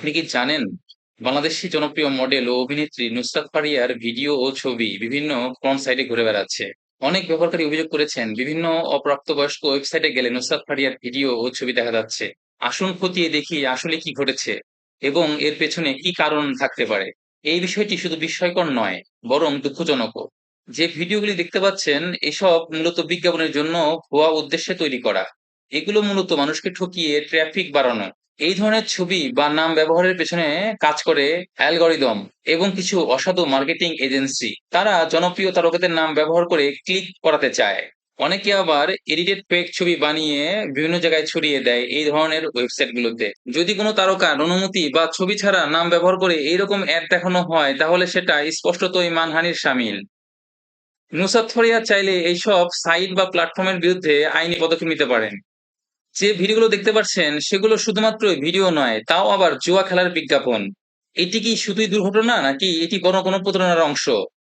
আপনি কি জানেন বাংলাদেশী জনপ্রিয় মডেল ও অভিনেত্রী নুসরাত ফারিয়ার ভিডিও ও ছবি বিভিন্ন পর্ন সাইটে ঘুরে বেড়াচ্ছে? অনেক ব্যবহারকারী অভিযোগ করেছেন বিভিন্ন অপ্রাপ্তবয়স্ক ওয়েবসাইটে গেলে নুসরাত ফারিয়ার ভিডিও ও ছবি দেখা যাচ্ছে। আসুন খতিয়ে দেখি আসলে কি ঘটেছে এবং এর পেছনে কি কারণ থাকতে পারে। এই বিষয়টি শুধু বিস্ময়কর নয়, বরং দুঃখজনকও। যে ভিডিওগুলি দেখতে পাচ্ছেন এসব মূলত বিজ্ঞাপনের জন্য ভুয়া উদ্দেশ্যে তৈরি করা। এগুলো মূলত মানুষকে ঠকিয়ে ট্রাফিক বাড়ানো। এই ধরনের ছবি বা নাম ব্যবহারের পেছনে কাজ করে অ্যালগরিদম এবং কিছু অসাধু মার্কেটিং এজেন্সি। তারা জনপ্রিয় তারকাদের নাম ব্যবহার করে ক্লিক করাতে চায়। অনেকে আবার এডিটেড ফেক ছবি বানিয়ে বিভিন্ন জায়গায় ছড়িয়ে দেয় এই ধরনের ওয়েবসাইটগুলোতে। যদি কোনো তারকার অনুমতি বা ছবি ছাড়া নাম ব্যবহার করে এইরকম অ্যাড দেখানো হয় তাহলে সেটা স্পষ্টতই মানহানির শামিল। নুসরাত ফরিয়াদ চাইলে এইসব সাইট বা প্ল্যাটফর্মের বিরুদ্ধে আইনি পদক্ষেপ নিতে পারেন। যে ভিডিওগুলো দেখতে পাচ্ছেন সেগুলো শুধুমাত্র ভিডিও নয়, তাও আবার জুয়া খেলার বিজ্ঞাপন। এটি কি শুধুই দুর্ঘটনা নাকি এটি বড় কোনো প্রতারণার অংশ?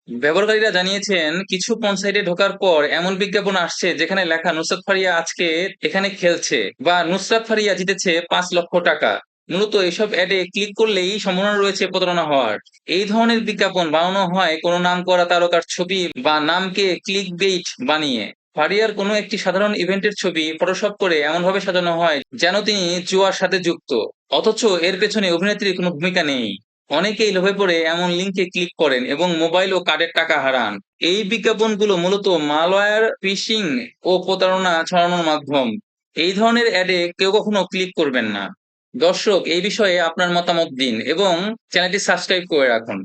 ব্যবহারকারীরা জানিয়েছেন কিছু পর্ন সাইটে ঢোকার পর এমন বিজ্ঞাপন আসছে যেখানে লেখা নুসরাত ফারিয়া আজকে এখানে খেলছে বা নুসরাত ফারিয়া জিতেছে ৫ লক্ষ টাকা। মূলত এসব অ্যাডে ক্লিক করলেই সম্ভাবনা রয়েছে প্রতারণা হওয়ার। এই ধরনের বিজ্ঞাপন বানানো হয় কোনো নামকরা তারকার ছবি বা নামকে ক্লিক বেইট বানিয়ে। ফারিয়ার কোনো একটি সাধারণ ইভেন্টের ছবি ফটোশপ করে এমনভাবে সাজানো হয় যেন তিনি জুয়ার সাথে যুক্ত, অথচ এর পেছনে অভিনেত্রীর কোনো ভূমিকা নেই। অনেকেই লোভে পড়ে এমন লিঙ্কে ক্লিক করেন এবং মোবাইল ও কার্ডের টাকা হারান। এই বিজ্ঞাপনগুলো মূলত মালওয়্যার, ফিশিং ও প্রতারণা ছড়ানোর মাধ্যম। এই ধরনের অ্যাডে কেউ কখনো ক্লিক করবেন না। দর্শক, এই বিষয়ে আপনার মতামত দিন এবং চ্যানেলটি সাবস্ক্রাইব করে রাখুন।